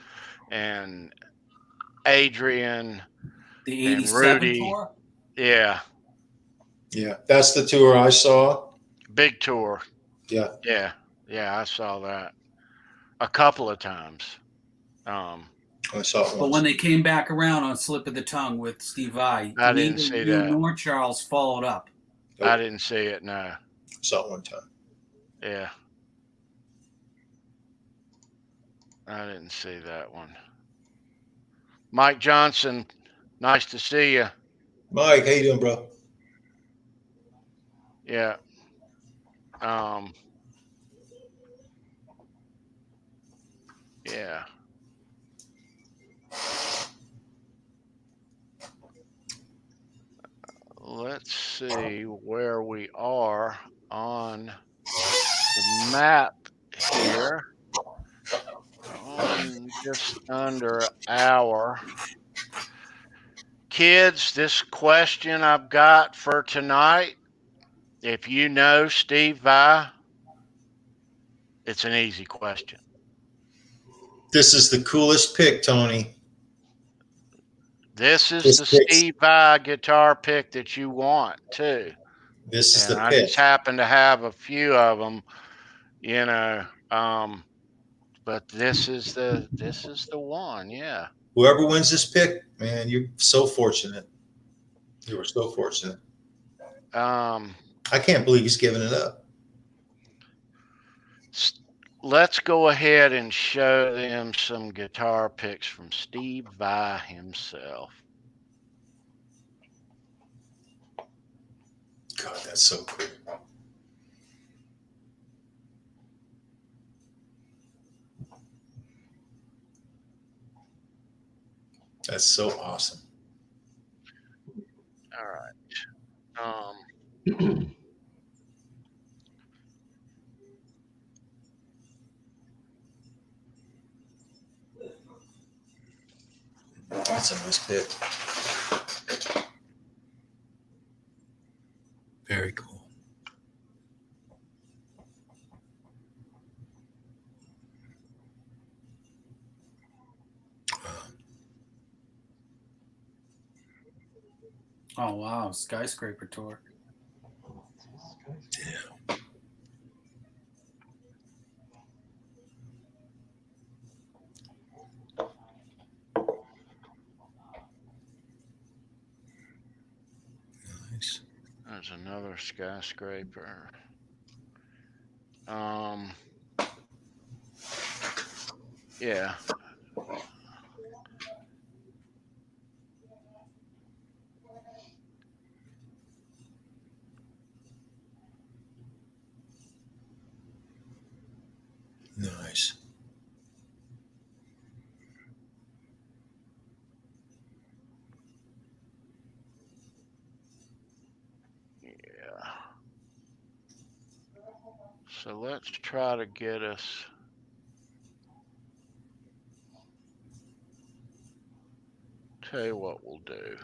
and Adrian, the and 87 Rudy. tour? Yeah, that's the tour I saw. Big tour. Yeah, I saw that a couple of times. I saw it once. But when they came back around on Slip of the Tongue with Steve Vai, I didn't see you that. nor Charles followed up. Nope. I didn't see it. No. Saw it one time. Yeah. I didn't see that one. Mike Johnson, nice to see you. Mike, how you doing, bro? Yeah. Yeah. Let's see where we are on the map here. Just under an hour. Kids, this question I've got for tonight, if you know Steve Vai, it's an easy question. This is the coolest pick, Tony. This is the Steve Vai guitar pick that you want, too. This is the pick. I just happen to have a few of them, you know. But this is the one, yeah. Whoever wins this pick, man, you're so fortunate. You were so fortunate. I can't believe he's giving it up. Let's go ahead and show them some guitar picks from Steve Vai himself. God, that's so cool. That's so awesome. All right. That's a nice pick. Very cool. Oh, wow. Skyscraper tour. Yeah. Nice. There's another Skyscraper. Yeah. Nice. Yeah. So let's try to get us. Tell you what we'll do.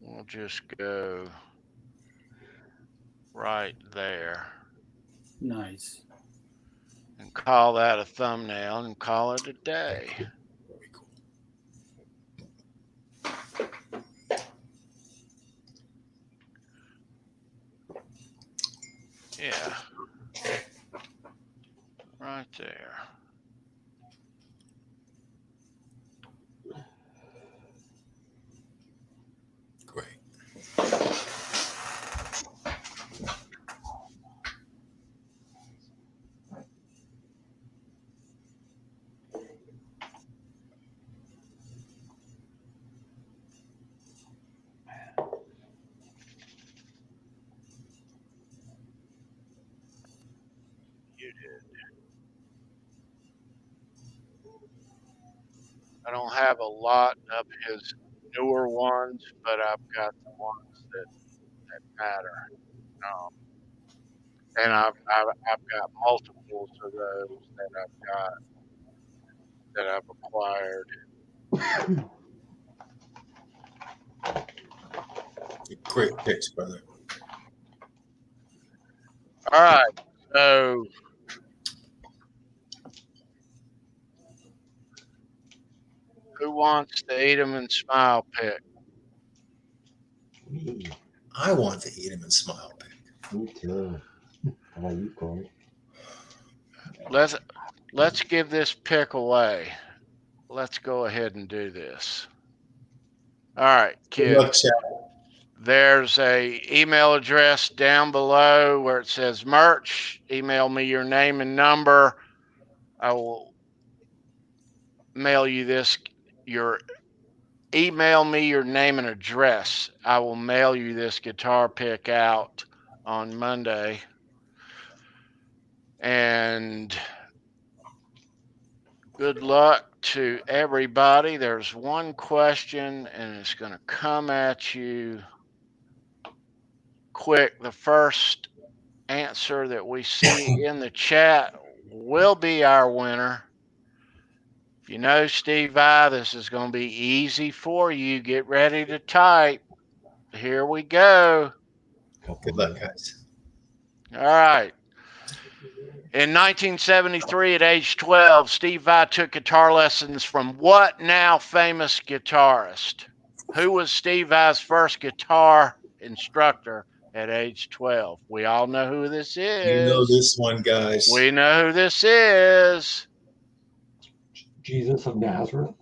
We'll just go right there. Nice. And call that a thumbnail and call it a day. Yeah. Right there. Great. You did. I don't have a lot of his newer ones, but I've got the ones that matter. And I've got multiples of those that I've acquired. Great picks, brother. All right, so who wants the eat 'em and smile pick? Me. I want to eat him and smile pick. Me too. How about you, Corey? Let's give this pick away. Let's go ahead and do this. All right, Good luck, kids. chat. There's a email address down below where it says merch. Email me your name and number. I will mail you this. Email me your name and address. I will mail you this guitar pick out on Monday. And good luck to everybody. There's one question, and it's going to come at you quick. The first answer that we see in the chat will be our winner. If you know Steve I, this is going to be easy for you. Get ready to type. Here we go. Good luck, guys. All right. In 1973, at age 12, Steve Vai took guitar lessons from what now famous guitarist? Who was Steve Vai's first guitar instructor at age 12? We all know who this is. You know this one, guys. We know who this is. Jesus of Nazareth.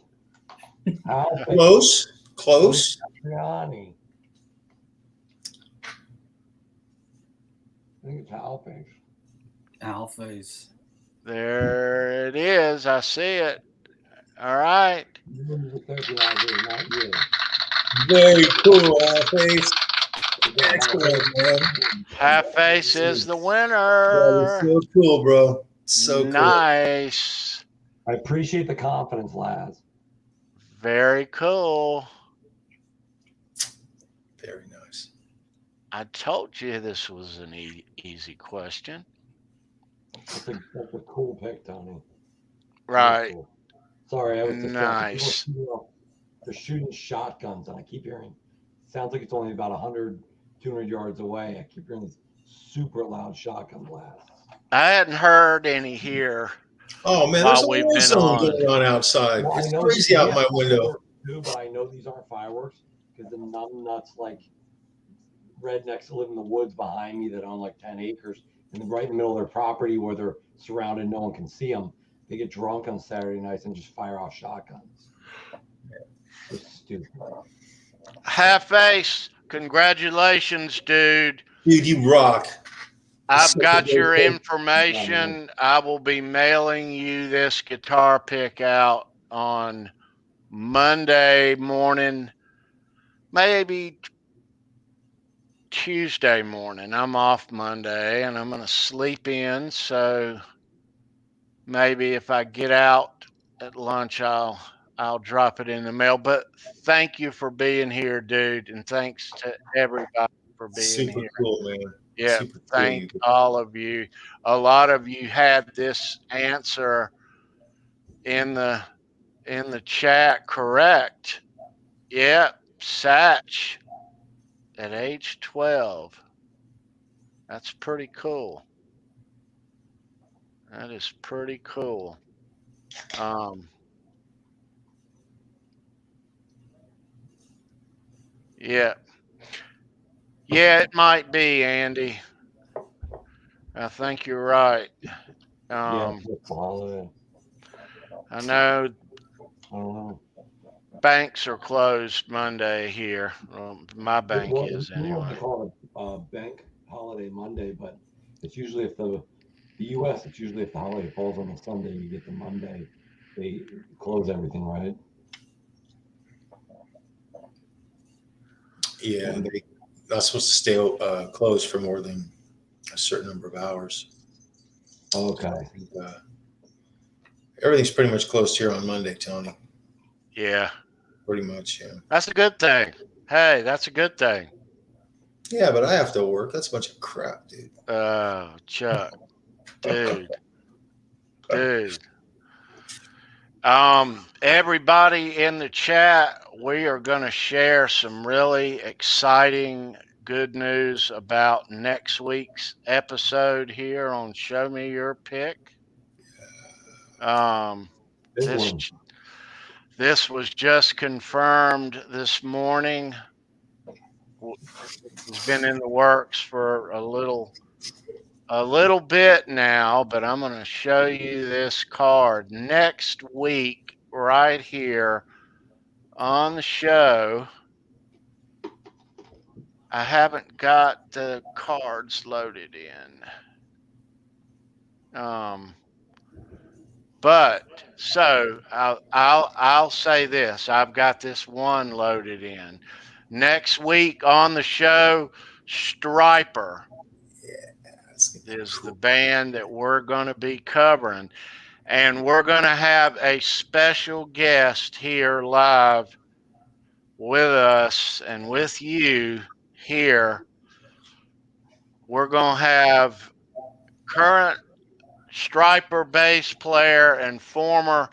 How Close. Triani. I think it's Alpha. Alphas. There it is. I see it. All right. Very cool, Half-Face. Excellent, man. Half-Face is the winner. That is so cool, bro. So nice. I appreciate the confidence, Laz. Very cool. Very nice. I told you this was an easy question. That's a cool pick, Tony. Right. Cool. Sorry, I was nice. They're shooting shotguns, and I keep hearing. Sounds like it's only about 100, 200 yards away. I keep hearing this super loud shotgun blast. I hadn't heard any here. Oh man, there's a war zone going on outside. Well, it's crazy out my window. Too, but I know these aren't fireworks because the numb nuts like rednecks that live in the woods behind me that own like 10 acres and right in the middle of their property where they're surrounded, no one can see them. They get drunk on Saturday nights and just fire off shotguns. It's stupid. Half-Face, congratulations, dude. Dude, you rock. I've got your information. I will be mailing you this guitar pick out on Monday morning, maybe Tuesday morning. I'm off Monday, and I'm going to sleep in. So maybe if I get out at lunch, I'll drop it in the mail. But thank you for being here, dude, and thanks to everybody for being Super here. cool, man. Yeah, Super cool. thank all of you. A lot of you had this answer in the chat correct. Yep, Satch at age 12. That's pretty cool. That is pretty cool. Yeah. Yeah, it might be, Andy. I think you're right. Yeah, it's a holiday. I know I don't know. banks are closed Monday here. My bank Well, is we anyway. call it a bank holiday Monday, but it's usually if the U.S. It's usually if the holiday falls on a Sunday, you get the Monday. They close everything, right? Yeah, and they're not supposed to stay closed for more than a certain number of hours. Okay. Everything's pretty much closed here on Monday, Tony. Yeah. Pretty much, yeah. That's a good thing. Hey, that's a good thing. Yeah, but I have to work. That's a bunch of crap, dude. Oh, Chuck. Dude. Everybody in the chat, we are going to share some really exciting good news about next week's episode here on Show Me Your Pick. This was just confirmed this morning. It's been in the works for a little bit now, but I'm going to show you this card next week right here on the show. I haven't got the cards loaded in. But so I'll say this. I've got this one loaded in. Next week on the show, Striper is the band that we're going to be covering. And we're going to have a special guest here live with us and with you here. We're going to have current Striper bass player and former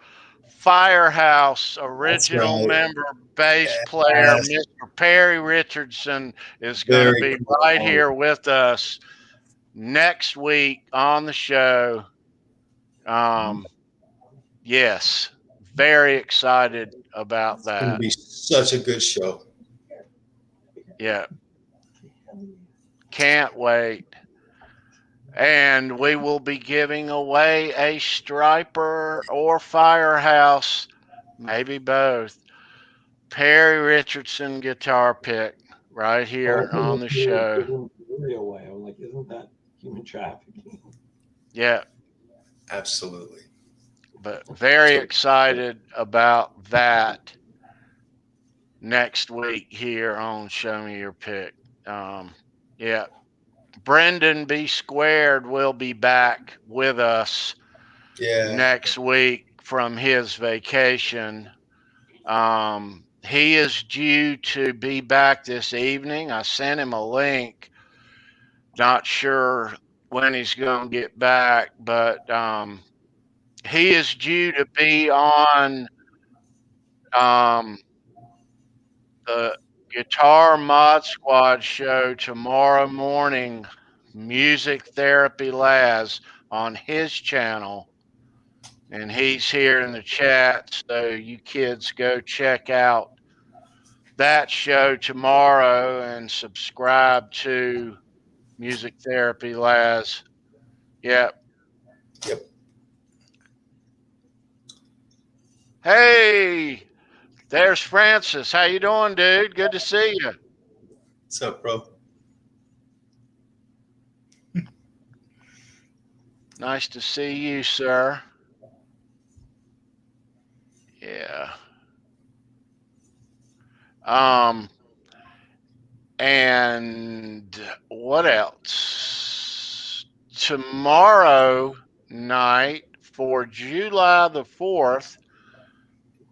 Firehouse original member bass player, Mr. Perry Richardson, is going to be right here with us next week on the show. Yes, very excited about that. It's going to be such a good show. Yeah. Can't wait. And we will be giving away a Striper or Firehouse, maybe both, Perry Richardson guitar pick right here on the show. I'm like, isn't that human trafficking? Yeah. Absolutely. But very excited about that next week here on Show Me Your Pick. Yeah. Brendan B. Squared will be back with us next week from his vacation. He is due to be back this evening. I sent him a link. Not sure when he's going to get back, but he is due to be on the Guitar Mod Squad show tomorrow morning, Music Therapy Laz, on his channel. And he's here in the chat, so you kids go check out that show tomorrow and subscribe to Music Therapy Laz. Yep. Hey, there's Francis. How you doing, dude? Good to see you. What's up, bro? Nice to see you, sir. Yeah. And what else? Tomorrow night for July the 4th,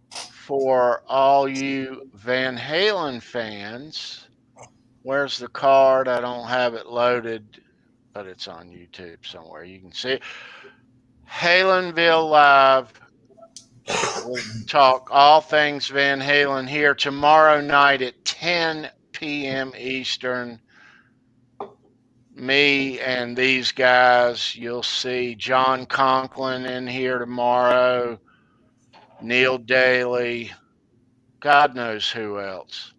for all you Van Halen fans, where's the card? I don't have it loaded, but it's on YouTube somewhere. You can see it. Halenville Live. We'll talk all things Van Halen here tomorrow night at 10 p.m. Eastern. Me and these guys, you'll see John Conklin in here tomorrow, Neil Daly, God knows who else.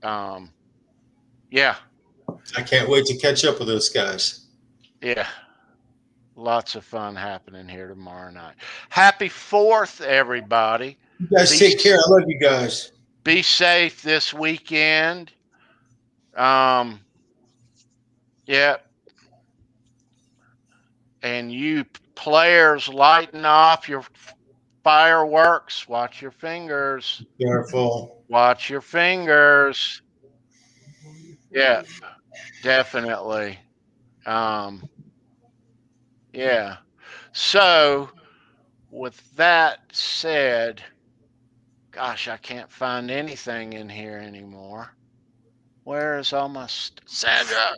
Yeah. I can't wait to catch up with those guys. Yeah. Lots of fun happening here tomorrow night. Happy 4th, everybody. You guys take care. I love you guys. Be safe this weekend. Yeah. And you players lighting off your fireworks, watch your fingers. Careful. Watch your fingers. Yeah, definitely. Yeah. So, with that said, gosh, I can't find anything in here anymore. Where is all my Sandra?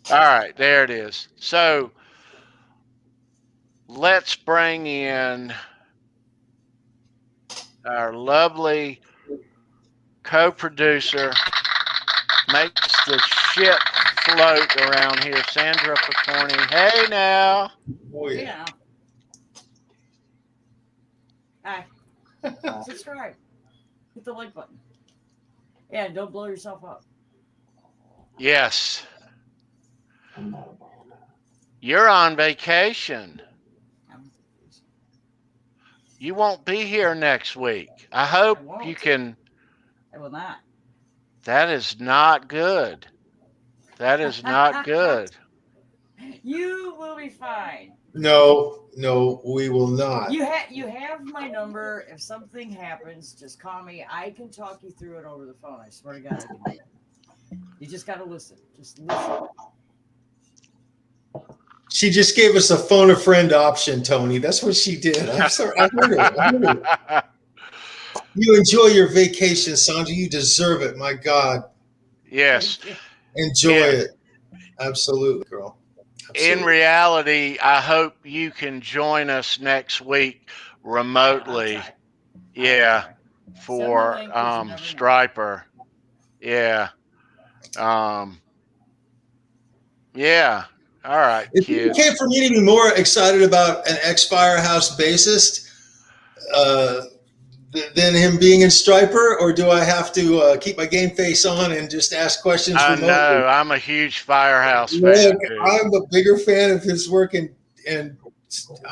All right, there it is. So, let's bring in our lovely co-producer, makes the ship float around here, Sandra Picorni. Hey now. Oh, Hey yeah. now. Hi. Subscribe. Hit the like button. Yeah, don't blow yourself up. Yes. I'm not about that. You're on vacation. You won't be here next week. I hope you can. I will not. That is not good. That is not good. You will be fine. No, we will not. You have my number. If something happens, just call me. I can talk you through it over the phone. I swear to God, I can do it. You just gotta listen. Just listen. She just gave us a phone a friend option, Tony. That's what she did. I'm sorry. I heard it. You enjoy your vacation, Sandra. You deserve it. My God. Yes. Enjoy it. Absolutely, girl. Absolutely. In reality, I hope you can join us next week remotely. Yeah. For Striper. Yeah. Yeah. All right, Is kids. it okay for me to be more excited about an ex-Firehouse bassist than him being in Striper, or do I have to keep my game face on and just ask questions remotely? I know. I'm a huge Firehouse fan. Look, I'm a bigger fan of his work, and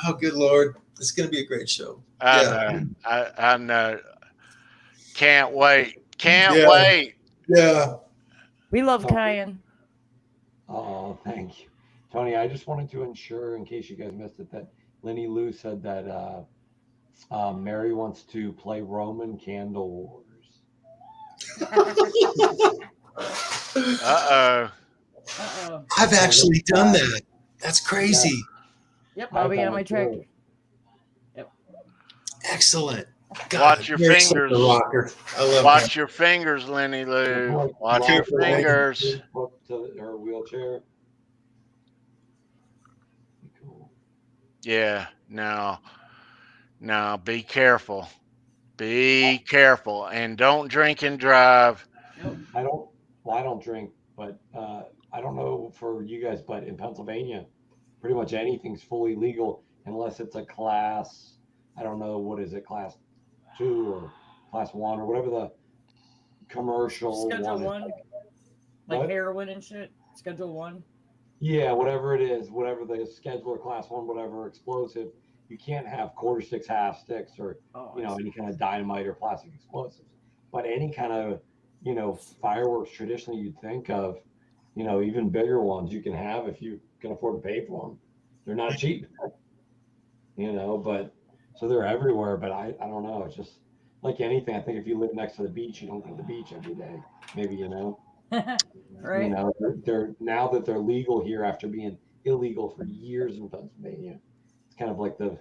oh, good Lord, it's going to be a great show. I know. Can't wait. Can't wait. Yeah. We love Cayenne. Oh, thank you. Tony, I just wanted to ensure, in case you guys missed it, that Lenny Lou said that Mary wants to play Roman Candle Wars. Uh-oh. I've actually done that. That's crazy. Yep, I'll be on my tractor. Yep. Excellent. God, watch your fingers. I love watch that. your fingers, Lenny Lou. Watch your fingers. To her wheelchair. Yeah, no, be careful. Be careful. And don't drink and drive. I don't drink, but I don't know for you guys, but in Pennsylvania, pretty much anything's fully legal unless it's a class, I don't know, what is it, class 2 or class 1 or whatever the commercial Schedule 1, like what? heroin and shit. Schedule 1. Yeah, whatever it is, whatever the scheduler, class 1, whatever explosive, you can't have quarter sticks, half sticks, or any kind of dynamite or plastic explosives. But any kind of fireworks traditionally you'd think of, even bigger ones you can have if you can afford to pay for them. They're not cheap, but so they're everywhere. But I don't know. It's just like anything, I think if you live next to the beach, you don't go to the beach every day. Maybe, you know. Right. You know, they're now that they're legal here after being illegal for years in Pennsylvania. It's kind of like the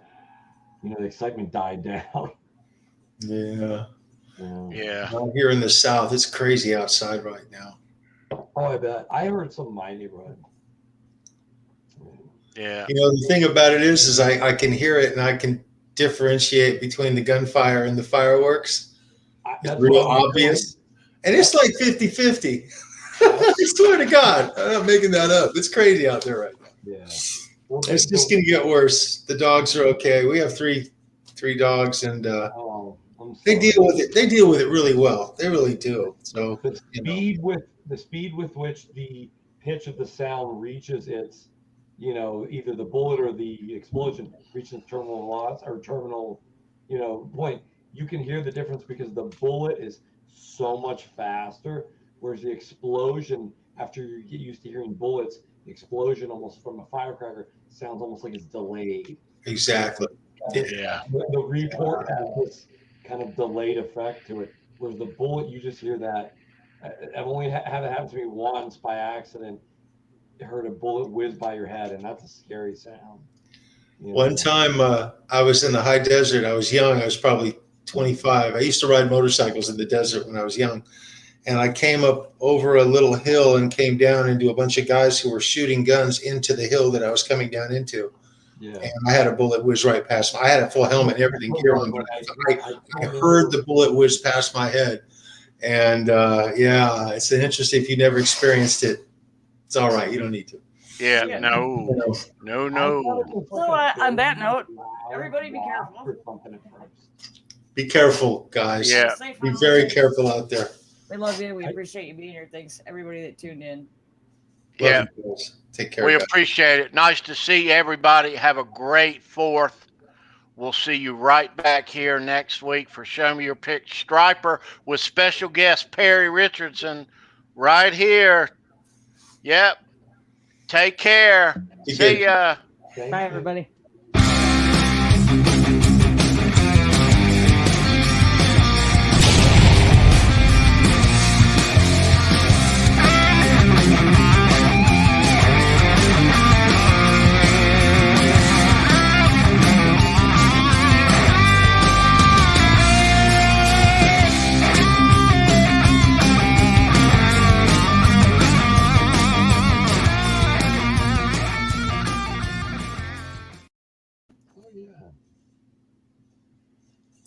excitement died down. Yeah. Yeah. Out here in the South, it's crazy outside right now. Oh, I bet. I heard some in my neighborhood. Yeah. You know, the thing about it is I can hear it and I can differentiate between the gunfire and the fireworks. It's real obvious. And it's like 50-50. I swear to God, I'm not making that up. It's crazy out there right now. Yeah. Well, it's just going to get worse. The dogs are okay. We have three dogs, and they deal with it. They deal with it really well. They really do. So the speed with which the pitch of the sound reaches its, either the bullet or the explosion reaches terminal loss or terminal, point. You can hear the difference because the bullet is so much faster, whereas the explosion, after you get used to hearing bullets, the explosion almost from a firecracker sounds almost like it's delayed. Exactly. Yeah. The report has this kind of delayed effect to it, whereas the bullet, you just hear that. I've only had it happen to me once by accident. Heard a bullet whiz by your head, and that's a scary sound. One time I was in the high desert. I was young. I was probably 25. I used to ride motorcycles in the desert when I was young. And I came up over a little hill and came down into a bunch of guys who were shooting guns into the hill that I was coming down into. Yeah. And I had a bullet whiz right past me. I had a full helmet and everything gear on, but I heard the bullet whiz past my head. And yeah, it's an interesting. If you never experienced it, it's all right. You don't need to. Yeah, no. So on that note, everybody be careful. Be careful, guys. Yeah. Be very careful out there. We love you. We appreciate you being here. Thanks, everybody that tuned in. Yeah. Take care. We appreciate it. Nice to see everybody. Have a great 4th. We'll see you right back here next week for Show Me Your Pick Striper with special guest Perry Richardson right here. Yep. Take care. See ya. Bye, everybody.